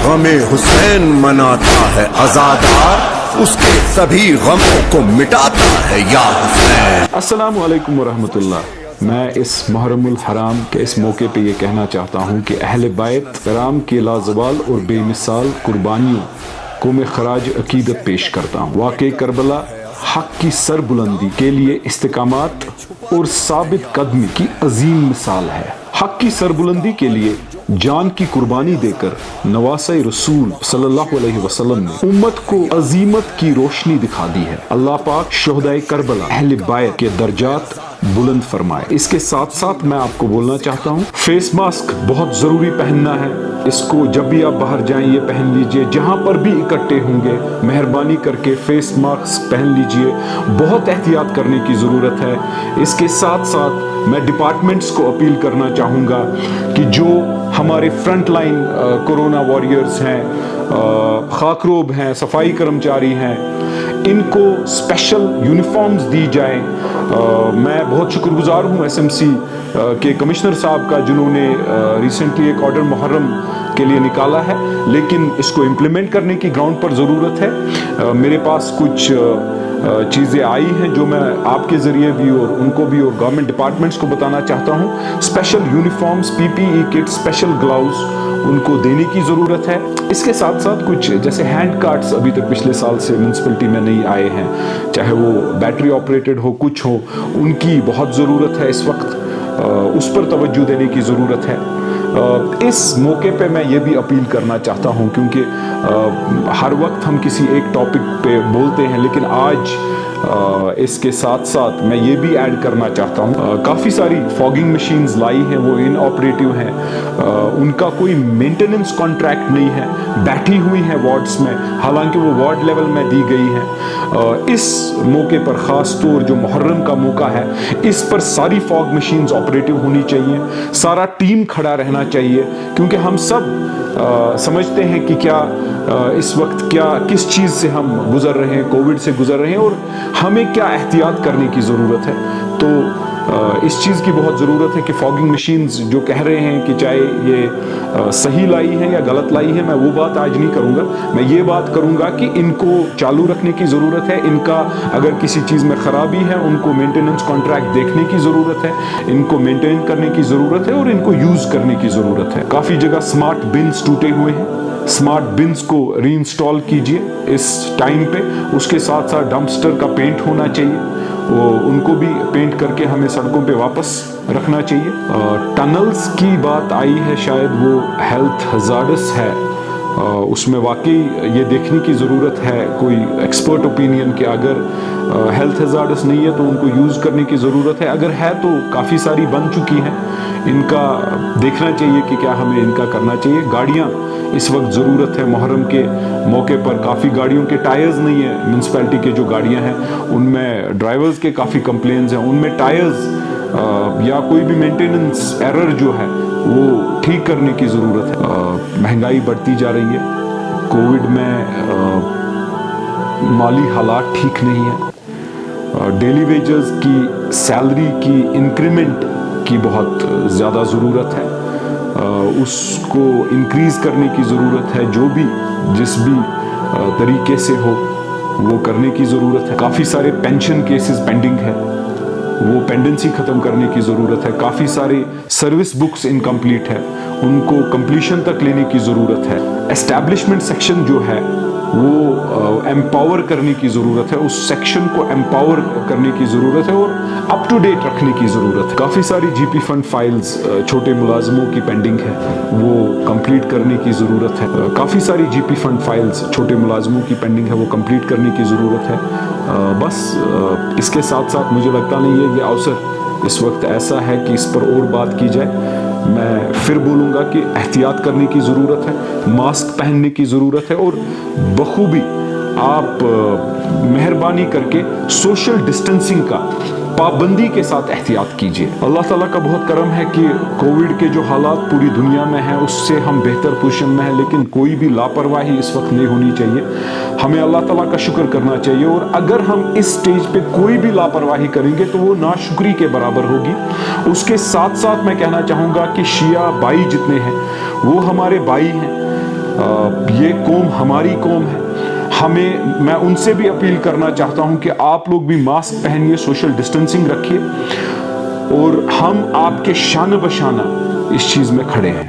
غم حسین مناتا ہے عزادار، اس کے سبھی غموں کو مٹاتا ہے یا حسین۔ السلام علیکم ورحمۃ اللہ۔ میں اس محرم الحرام کے اس موقع پہ یہ کہنا چاہتا ہوں کہ اہل بیت کرام کی لازوال اور بے مثال قربانیوں کو میں خراج عقیدت پیش کرتا ہوں۔ واقعہ کربلا حق کی سر بلندی کے لیے استقامت اور ثابت قدمی کی عظیم مثال ہے۔ حق کی سر بلندی کے لیے جان کی قربانی دے کر نواسۂ رسول صلی اللہ علیہ وسلم نے امت کو عظیمت کی روشنی دکھا دی ہے۔ اللہ پاک شہدائے کربلا اہل بیت کے درجات بلند فرمائے۔ اس کے ساتھ ساتھ میں آپ کو بولنا چاہتا ہوں، فیس ماسک بہت ضروری پہننا ہے۔ اس کو جب بھی آپ باہر جائیں یہ پہن لیجئے، جہاں پر بھی اکٹھے ہوں گے مہربانی کر کے فیس ماسک پہن لیجئے۔ بہت احتیاط کرنے کی ضرورت ہے۔ اس کے ساتھ ساتھ میں ڈپارٹمنٹس کو اپیل کرنا چاہوں گا کہ جو ہمارے فرنٹ لائن کورونا واریئرز ہیں، خاکروب ہیں، صفائی کرمچاری ہیں، ان کو اسپیشل یونیفارمز دی جائیں۔ میں بہت شکر گزار ہوں ایس ایم سی کے کمشنر صاحب کا، جنہوں نے ریسنٹلی ایک آرڈر محرم کے لیے نکالا ہے، لیکن اس کو امپلیمنٹ کرنے کی گراؤنڈ پر ضرورت ہے۔ میرے پاس کچھ چیزیں آئی ہیں جو میں آپ کے ذریعے بھی اور ان کو بھی اور گورنمنٹ ڈپارٹمنٹس کو بتانا چاہتا ہوں۔ اسپیشل یونیفارمز، پی پی ای کٹ، اسپیشل گلاؤز ان کو دینے کی ضرورت ہے۔ اس کے ساتھ ساتھ کچھ جیسے ہینڈ کارٹس ابھی تک پچھلے سال سے میونسپلٹی میں نہیں آئے ہیں، چاہے وہ بیٹری آپریٹڈ ہو، کچھ ہو، ان کی بہت ضرورت ہے اس وقت، اس پر توجہ دینے کی ضرورت ہے۔ اس موقع پہ میں یہ بھی اپیل کرنا چاہتا ہوں، کیونکہ ہر وقت ہم کسی ایک ٹاپک پہ بولتے ہیں، لیکن آج اس کے ساتھ ساتھ میں یہ بھی ایڈ کرنا چاہتا ہوں، کافی ساری فاگنگ مشینز لائی ہیں، وہ ان آپریٹیو ہیں، ان کا کوئی مینٹیننس کانٹریکٹ نہیں ہے، بیٹھی ہوئی ہیں وارڈز میں، حالانکہ وہ وارڈ لیول میں دی گئی ہیں۔ اس موقع پر خاص طور جو محرم کا موقع ہے، اس پر ساری فاگ مشینز آپریٹیو ہونی چاہیے، سارا ٹیم کھڑا رہنا چاہیے، کیونکہ ہم سب سمجھتے ہیں کہ کیا اس وقت کس چیز سے ہم گزر رہے ہیں، کووڈ سے گزر رہے ہیں، اور ہمیں کیا احتیاط کرنے کی ضرورت ہے۔ تو اس چیز کی بہت ضرورت ہے کہ فاگنگ مشینز جو کہہ رہے ہیں کہ چاہے یہ صحیح لائی ہے یا غلط لائی ہے، میں وہ بات آج نہیں کروں گا، میں یہ بات کروں گا کہ ان کو چالو رکھنے کی ضرورت ہے۔ ان کا اگر کسی چیز میں خرابی ہے، ان کو مینٹیننس کانٹریکٹ دیکھنے کی ضرورت ہے، ان کو مینٹین کرنے کی ضرورت ہے، اور ان کو یوز کرنے کی ضرورت ہے۔ کافی جگہ سمارٹ بنز ٹوٹے ہوئے ہیں، سمارٹ بنز کو ری انسٹال کیجئے اس ٹائم پہ۔ اس کے ساتھ ساتھ ڈمپسٹر کا پینٹ ہونا چاہیے، ان کو بھی پینٹ کر کے ہمیں سڑکوں پہ واپس رکھنا چاہیے۔ ٹنلز کی بات آئی ہے، شاید وہ ہیلتھ ہزارڈس ہے، اس میں واقعی یہ دیکھنے کی ضرورت ہے، کوئی ایکسپرٹ اوپینین کہ اگر ہیلتھ ہزارڈس نہیں ہے تو ان کو یوز کرنے کی ضرورت ہے، اگر ہے تو کافی ساری بن چکی ہیں، ان کا دیکھنا چاہیے کہ کیا ہمیں ان کا کرنا چاہیے۔ گاڑیاں اس وقت ضرورت ہے محرم کے موقع پر، کافی گاڑیوں کے ٹائرز نہیں ہیں، میونسپلٹی کے جو گاڑیاں ہیں ان میں ڈرائیورز کے کافی کمپلینز ہیں، ان میں ٹائرز یا کوئی بھی مینٹیننس ایرر جو ہے وہ ٹھیک کرنے کی ضرورت ہے۔ مہنگائی بڑھتی جا رہی ہے، کووڈ میں مالی حالات ٹھیک نہیں ہیں، ڈیلی ویجز کی سیلری کی انکریمنٹ کی بہت زیادہ ضرورت ہے، اس کو انکریز کرنے کی ضرورت ہے، جو بھی جس بھی طریقے سے ہو وہ کرنے کی ضرورت ہے۔ کافی سارے پینشن کیسز پینڈنگ ہے، وہ پینڈنسی ختم کرنے کی ضرورت ہے۔ کافی سارے سروس بکس انکمپلیٹ ہے، ان کو کمپلیشن تک لینے کی ضرورت ہے۔ اسٹیبلشمنٹ سیکشن جو ہے وہ ایمپاور کرنے کی ضرورت ہے، اس سیکشن کو ایمپاور کرنے کی ضرورت ہے اور اپ ٹو ڈیٹ رکھنے کی ضرورت ہے۔ کافی ساری جی پی فنڈ فائلز چھوٹے ملازموں کی پینڈنگ ہے، وہ کمپلیٹ کرنے کی ضرورت ہے۔ کافی ساری جی پی فنڈ فائلز چھوٹے ملازموں کی پینڈنگ ہے، وہ کمپلیٹ کرنے کی ضرورت ہے۔ بس اس کے ساتھ ساتھ مجھے لگتا نہیں ہے یہ اوسر اس وقت ایسا ہے کہ اس پر اور بات کی جائے۔ میں پھر بولوں گا کہ احتیاط کرنے کی ضرورت ہے، ماسک پہننے کی ضرورت ہے، اور بخوبی آپ مہربانی کر کے سوشل ڈسٹنسنگ کا پابندی کے ساتھ احتیاط کیجیے۔ اللہ تعالیٰ کا بہت کرم ہے کہ کووڈ کے جو حالات پوری دنیا میں ہیں اس سے ہم بہتر پوزیشن میں ہیں، لیکن کوئی بھی لاپرواہی اس وقت نہیں ہونی چاہیے۔ ہمیں اللہ تعالیٰ کا شکر کرنا چاہیے، اور اگر ہم اس سٹیج پہ کوئی بھی لاپرواہی کریں گے تو وہ ناشکری کے برابر ہوگی۔ اس کے ساتھ ساتھ میں کہنا چاہوں گا کہ شیعہ بھائی جتنے ہیں وہ ہمارے بھائی ہیں، یہ قوم ہماری قوم ہے. میں ان سے بھی اپیل کرنا چاہتا ہوں کہ آپ لوگ بھی ماسک پہنیے, سوشل ڈسٹینسنگ رکھیے, اور ہم آپ کے شانہ بشانہ اس چیز میں کھڑے ہیں.